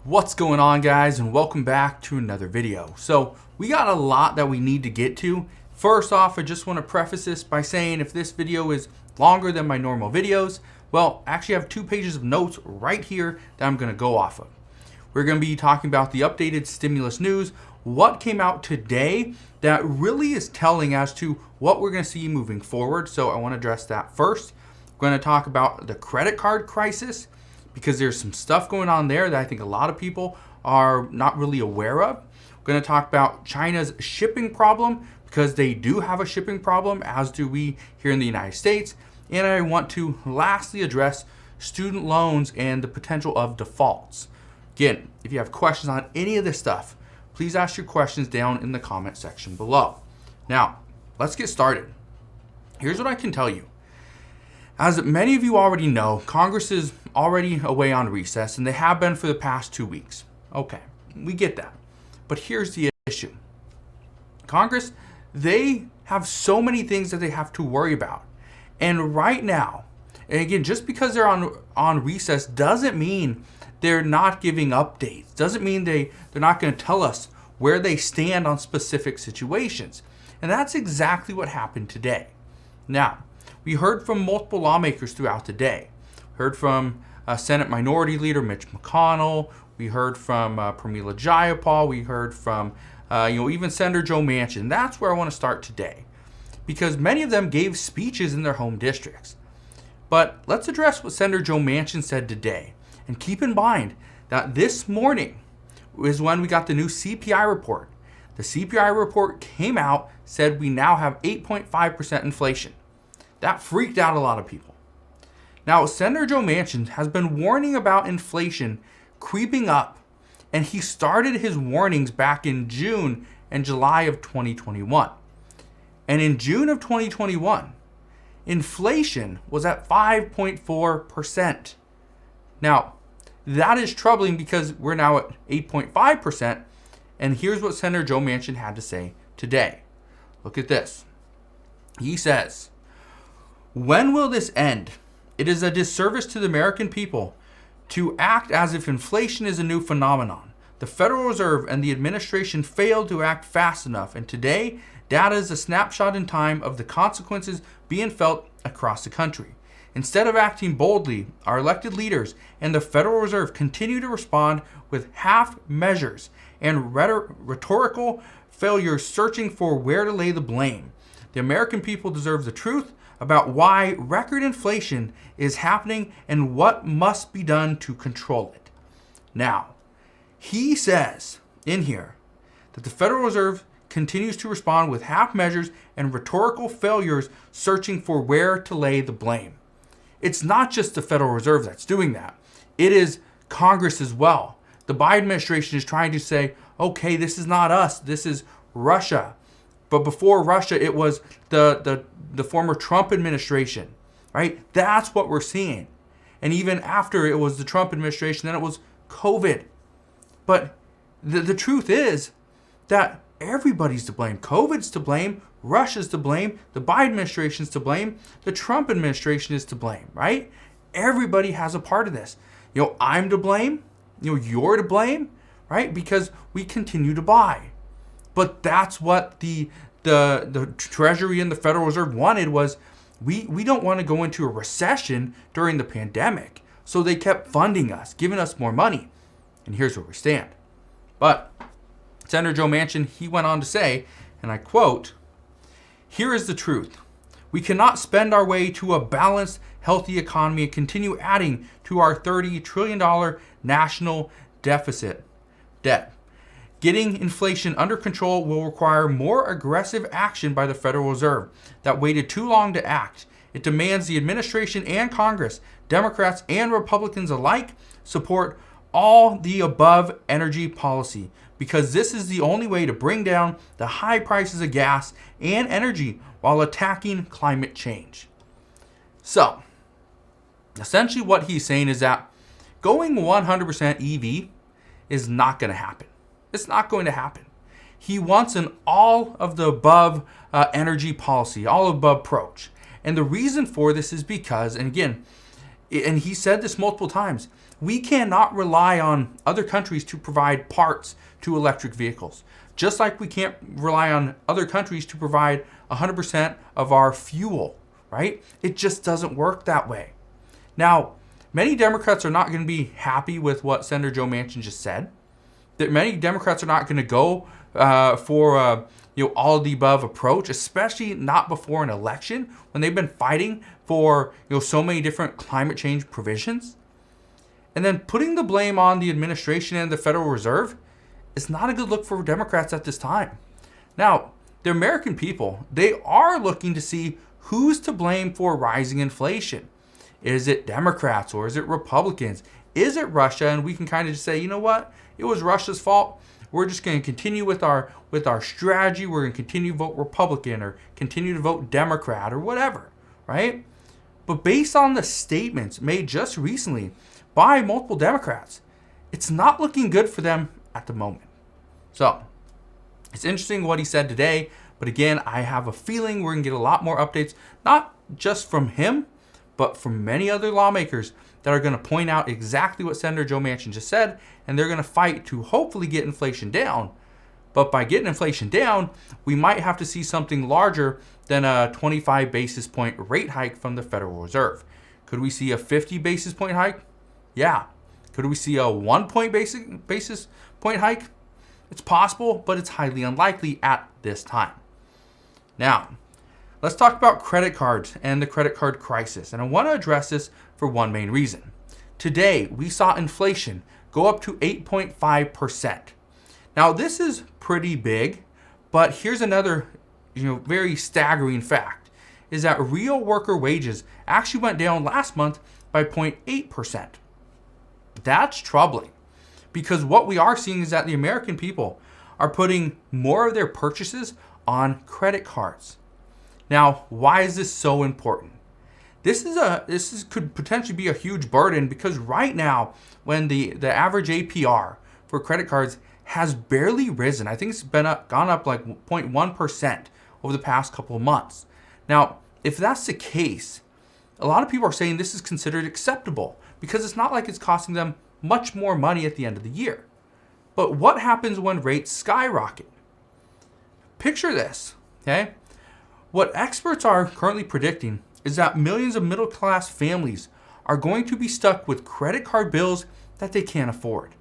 What's going on, guys, and welcome back to another video. So we got a lot that we need to get to. First off, I just want to preface this by saying if this video is longer than my normal videos, well, I actually have 2 pages of notes right here that I'm going to go off of. We're going to be talking about the updated stimulus news, what came out today that really is telling as to what we're going to see moving forward. So I want to address that first. We're going to talk about the credit card crisis, because there's some stuff going on there that I think a lot of people are not really aware of. We're going to talk about China's shipping problem, because they do have a shipping problem, as do we here in the United States. And I want to lastly address student loans and the potential of defaults. Again, if you have questions on any of this stuff, please ask your questions down in the comment section below. Now, let's get started. Here's what I can tell you. As many of you already know, Congress is already away on recess, and they have been for the past 2 weeks. Okay, we get that. But here's the issue. Congress, they have so many things that they have to worry about. And right now, and again, just because they're on recess doesn't mean they're not giving updates. Doesn't mean they're not going to tell us where they stand on specific situations. And that's exactly what happened today. Now, we heard from multiple lawmakers throughout the day. We heard from Senate Minority Leader Mitch McConnell. We heard from Pramila Jayapal. We heard from even Senator Joe Manchin. That's where I want to start today, because many of them gave speeches in their home districts. But let's address what Senator Joe Manchin said today. And keep in mind that this morning is when we got the new CPI report. The CPI report came out, said we now have 8.5% inflation. That freaked out a lot of people. Now, Senator Joe Manchin has been warning about inflation creeping up, and he started his warnings back in June and July of 2021. And in June of 2021, inflation was at 5.4%. Now, that is troubling because we're now at 8.5%, and here's what Senator Joe Manchin had to say today. Look at this. He says, "When will this end? It is a disservice to the American people to act as if inflation is a new phenomenon. The Federal Reserve and the administration failed to act fast enough, and today, data is a snapshot in time of the consequences being felt across the country. Instead of acting boldly, our elected leaders and the Federal Reserve continue to respond with half measures and rhetorical failures, searching for where to lay the blame. The American people deserve the truth about why record inflation is happening and what must be done to control it." Now, he says in here that the Federal Reserve continues to respond with half measures and rhetorical failures, searching for where to lay the blame. It's not just the Federal Reserve that's doing that. It is Congress as well. The Biden administration is trying to say, okay, this is not us, this is Russia. But before Russia, it was the former Trump administration, right? That's what we're seeing. And even after it was the Trump administration, then it was COVID. But the truth is that everybody's to blame. COVID's to blame. Russia's to blame. The Biden administration's to blame. The Trump administration is to blame, right? Everybody has a part of this. I'm to blame. You're to blame, right? Because we continue to buy. But that's what the Treasury and the Federal Reserve wanted, was we don't want to go into a recession during the pandemic. So they kept funding us, giving us more money. And here's where we stand. But Senator Joe Manchin, he went on to say, and I quote, "Here is the truth. We cannot spend our way to a balanced, healthy economy and continue adding to our $30 trillion national debt. Getting inflation under control will require more aggressive action by the Federal Reserve that waited too long to act. It demands the administration and Congress, Democrats and Republicans alike, support all the above energy policy, because this is the only way to bring down the high prices of gas and energy while attacking climate change." So, essentially what he's saying is that going 100% EV is not going to happen. It's not going to happen. He wants an all of the above energy policy, all above approach. And the reason for this is because, and again, and he said this multiple times, We cannot rely on other countries to provide parts to electric vehicles, just like we can't rely on other countries to provide 100% of our fuel, right? It just doesn't work that way. Now, many Democrats are not going to be happy with what Senator Joe Manchin just said. That many Democrats are not going to go for all of the above approach, especially not before an election when they've been fighting for so many different climate change provisions. And then putting the blame on the administration and the Federal Reserve is not a good look for Democrats at this time. Now, the American people, they are looking to see who's to blame for rising inflation. Is it Democrats or is it Republicans? Is it Russia? And we can kind of just say, you know what? It was Russia's fault. We're just going to continue with our strategy. We're going to continue to vote Republican or continue to vote Democrat or whatever, right? But based on the statements made just recently by multiple Democrats, it's not looking good for them at the moment. So it's interesting what he said today. But again, I have a feeling we're going to get a lot more updates, not just from him, but from many other lawmakers that are going to point out exactly what Senator Joe Manchin just said, and they're going to fight to hopefully get inflation down. But by getting inflation down, we might have to see something larger than a 25 basis point rate hike from the Federal Reserve. Could we see a 50 basis point hike? Yeah. Could we see a 1 point basis point hike? It's possible, but it's highly unlikely at this time. Now, let's talk about credit cards and the credit card crisis. And I want to address this for one main reason. Today, we saw inflation go up to 8.5%. Now, this is pretty big, but here's another very staggering fact, is that real worker wages actually went down last month by 0.8%. That's troubling, because what we are seeing is that the American people are putting more of their purchases on credit cards. Now, why is this so important? This could potentially be a huge burden, because right now, when the average APR for credit cards has barely risen, I think it's gone up like 0.1% over the past couple of months. Now, if that's the case, a lot of people are saying this is considered acceptable because it's not like it's costing them much more money at the end of the year. But what happens when rates skyrocket? Picture this, okay? What experts are currently predicting is that millions of middle-class families are going to be stuck with credit card bills that they can't afford.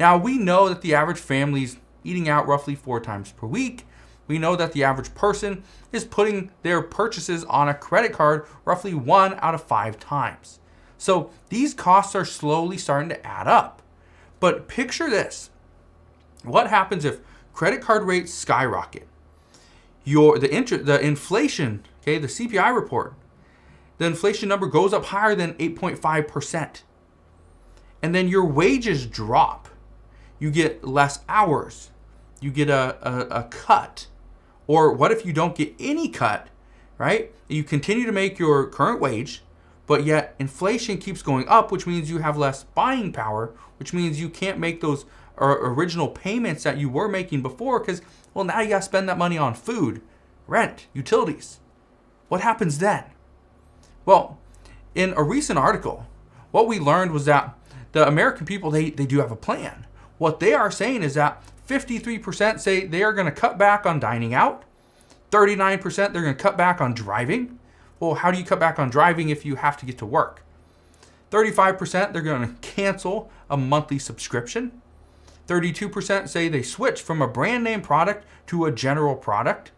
Now, we know that the average family is eating out roughly 4 times per week. We know that the average person is putting their purchases on a credit card roughly 1 out of 5 times. So these costs are slowly starting to add up. But picture this. What happens if credit card rates skyrocket? The inflation, okay, the CPI report, the inflation number goes up higher than 8.5%. And then your wages drop. You get less hours. You get a cut. Or what if you don't get any cut, right? You continue to make your current wage, but yet inflation keeps going up, which means you have less buying power, which means you can't make those original payments that you were making before because, well, now you got to spend that money on food, rent, utilities. What happens then? Well, in a recent article, what we learned was that the American people, they do have a plan. What they are saying is that 53% say they are going to cut back on dining out. 39% they're going to cut back on driving. Well, how do you cut back on driving if you have to get to work? 35% they're going to cancel a monthly subscription. 32% say they switch from a brand name product to a general product.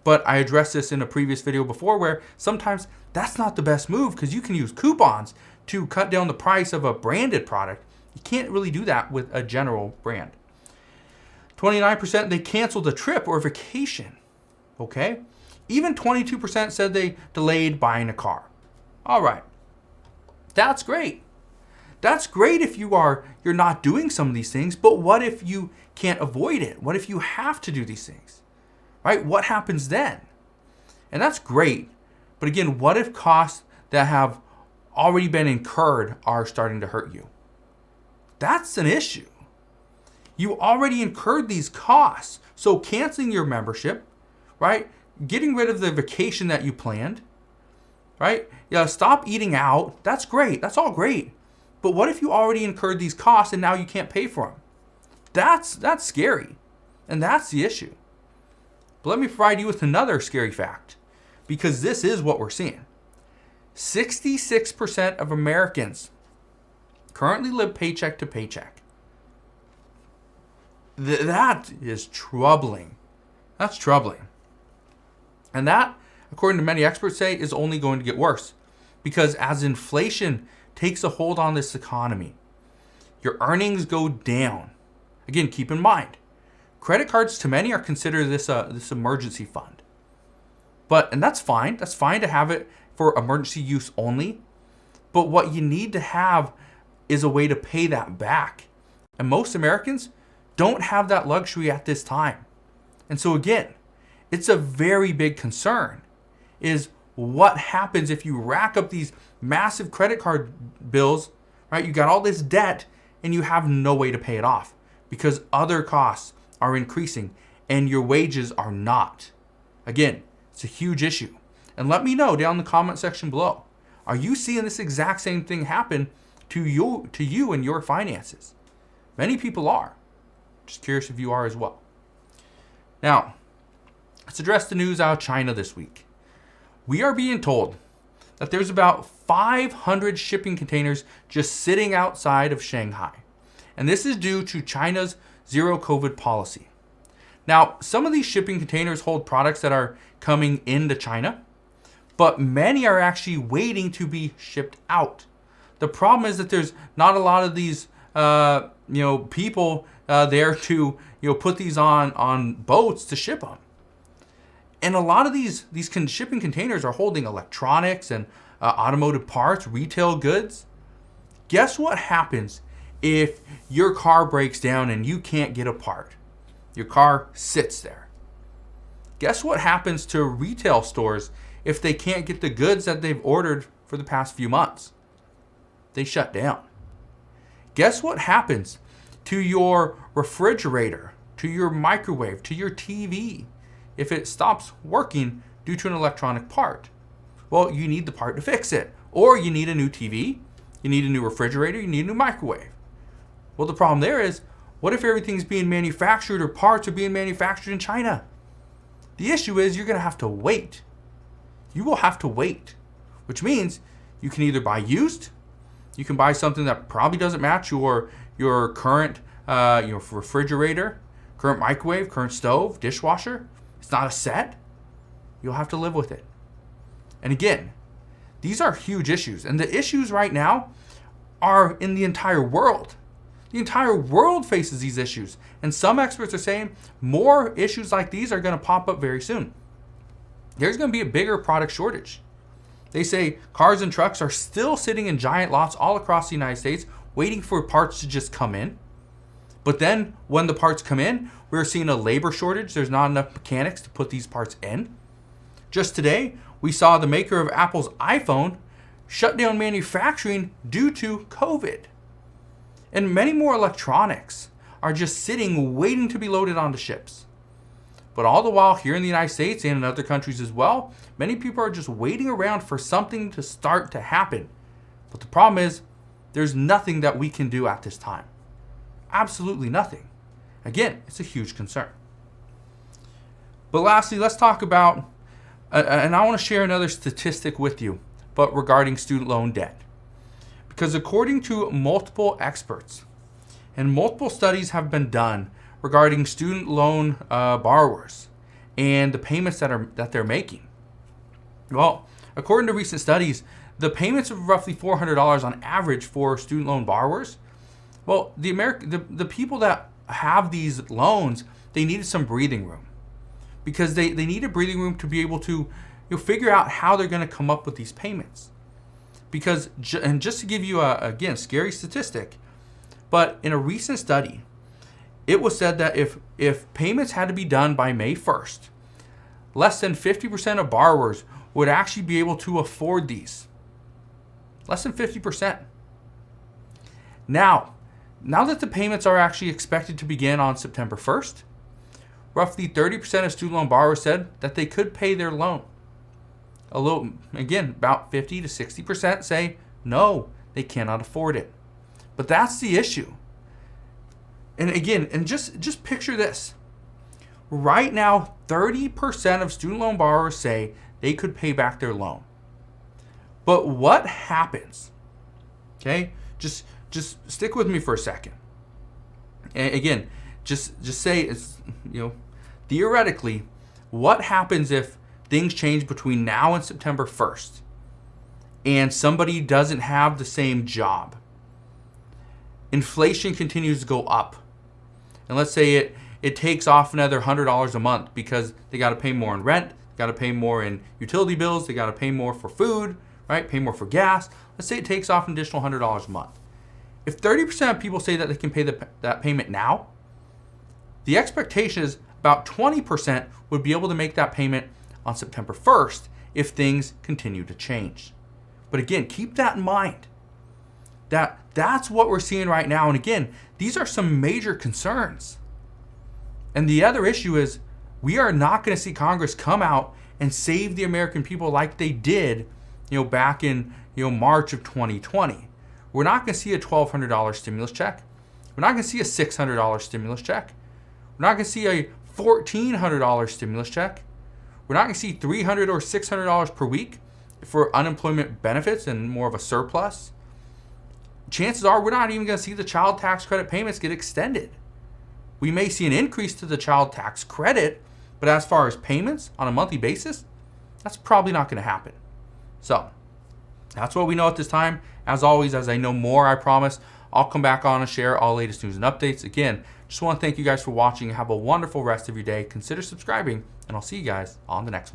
But I addressed this in a previous video before where sometimes that's not the best move because you can use coupons to cut down the price of a branded product. You can't really do that with a general brand. 29% they canceled a trip or vacation. Okay? Even 22% said they delayed buying a car. All right. That's great. That's great if you're not doing some of these things, but what if you can't avoid it? What if you have to do these things? Right? What happens then? And that's great. But again, what if costs that have already been incurred are starting to hurt you? That's an issue. You already incurred these costs. So canceling your membership, right? Getting rid of the vacation that you planned, right? Yeah, stop eating out. That's great. That's all great. But what if you already incurred these costs and now you can't pay for them? That's scary. And that's the issue. But let me provide you with another scary fact, because this is what we're seeing. 66% of Americans currently live paycheck to paycheck. That is troubling. That's troubling. And that, according to many experts say, is only going to get worse. Because as inflation takes a hold on this economy, your earnings go down. Again, keep in mind, credit cards to many are considered this emergency fund. And that's fine. That's fine to have it for emergency use only. But what you need to have is a way to pay that back. And most Americans don't have that luxury at this time. And so again, it's a very big concern, is what happens if you rack up these massive credit card bills, right? You got all this debt and you have no way to pay it off because other costs are increasing and your wages are not. Again, it's a huge issue. And let me know down in the comment section below. Are you seeing this exact same thing happen to you and your finances? Many people are. Just curious if you are as well. Now, let's address the news out of China this week. We are being told that there's about 500 shipping containers just sitting outside of Shanghai. And this is due to China's zero COVID policy. Now, some of these shipping containers hold products that are coming into China, but many are actually waiting to be shipped out. The problem is that there's not a lot of these people there to put these on boats to ship them. And a lot of these shipping containers are holding electronics and automotive parts, retail goods. Guess what happens if your car breaks down and you can't get a part? Your car sits there. Guess what happens to retail stores if they can't get the goods that they've ordered for the past few months? They shut down. Guess what happens to your refrigerator, to your microwave, to your TV if it stops working due to an electronic part? Well, you need the part to fix it. Or you need a new TV, you need a new refrigerator, you need a new microwave. Well, the problem there is, what if everything's being manufactured or parts are being manufactured in China? The issue is you're going to have to wait. You will have to wait, which means you can either buy used, you can buy something that probably doesn't match your current refrigerator, current microwave, current stove, dishwasher. It's not a set. You'll have to live with it. And again, these are huge issues. And the issues right now are in the entire world. The entire world faces these issues. And some experts are saying more issues like these are going to pop up very soon. There's going to be a bigger product shortage. They say cars and trucks are still sitting in giant lots all across the United States waiting for parts to just come in. But then when the parts come in, we're seeing a labor shortage. There's not enough mechanics to put these parts in. Just today, we saw the maker of Apple's iPhone shut down manufacturing due to COVID. And many more electronics are just sitting waiting to be loaded onto ships. But all the while here in the United States and in other countries as well, many people are just waiting around for something to start to happen. But the problem is, there's nothing that we can do at this time. Absolutely nothing. Again, it's a huge concern. But lastly, let's talk about, and I want to share another statistic with you, but regarding student loan debt. Because according to multiple experts, and multiple studies have been done regarding student loan borrowers and the payments that they're making. Well, according to recent studies, the payments of roughly $400 on average for student loan borrowers. Well, the people that have these loans, they needed some breathing room, because they need a breathing room to be able to figure out how they're going to come up with these payments. Because, and just to give you a scary statistic, but in a recent study, it was said that if payments had to be done by May 1st, less than 50% of borrowers would actually be able to afford these. Less than 50%. Now that the payments are actually expected to begin on September 1st, roughly 30% of student loan borrowers said that they could pay their loan. About 50 to 60% say no, they cannot afford it. But that's the issue. And again, and just picture this. Right now, 30% of student loan borrowers say they could pay back their loan. But what happens? Okay, just stick with me for a second. And again, just say it's, theoretically, what happens if things change between now and September 1st and somebody doesn't have the same job? Inflation continues to go up. And let's say it takes off another $100 a month because they got to pay more in rent, got to pay more in utility bills, they got to pay more for food, right? Pay more for gas. Let's say it takes off an additional $100 a month. If 30% of people say that they can pay that payment now, the expectation is about 20% would be able to make that payment on September 1st if things continue to change. But again, keep that in mind. That's what we're seeing right now. And again, these are some major concerns. And the other issue is we are not going to see Congress come out and save the American people like they did, back in, March of 2020. We're not going to see a $1,200 stimulus check. We're not going to see a $600 stimulus check. We're not going to see a $1,400 stimulus check. We're not going to see $300 or $600 per week for unemployment benefits and more of a surplus. Chances are we're not even going to see the child tax credit payments get extended. We may see an increase to the child tax credit, but as far as payments on a monthly basis, that's probably not going to happen. So that's what we know at this time. As always, as I know more, I promise, I'll come back on and share all latest news and updates. Again, just want to thank you guys for watching. Have a wonderful rest of your day. Consider subscribing, and I'll see you guys on the next one.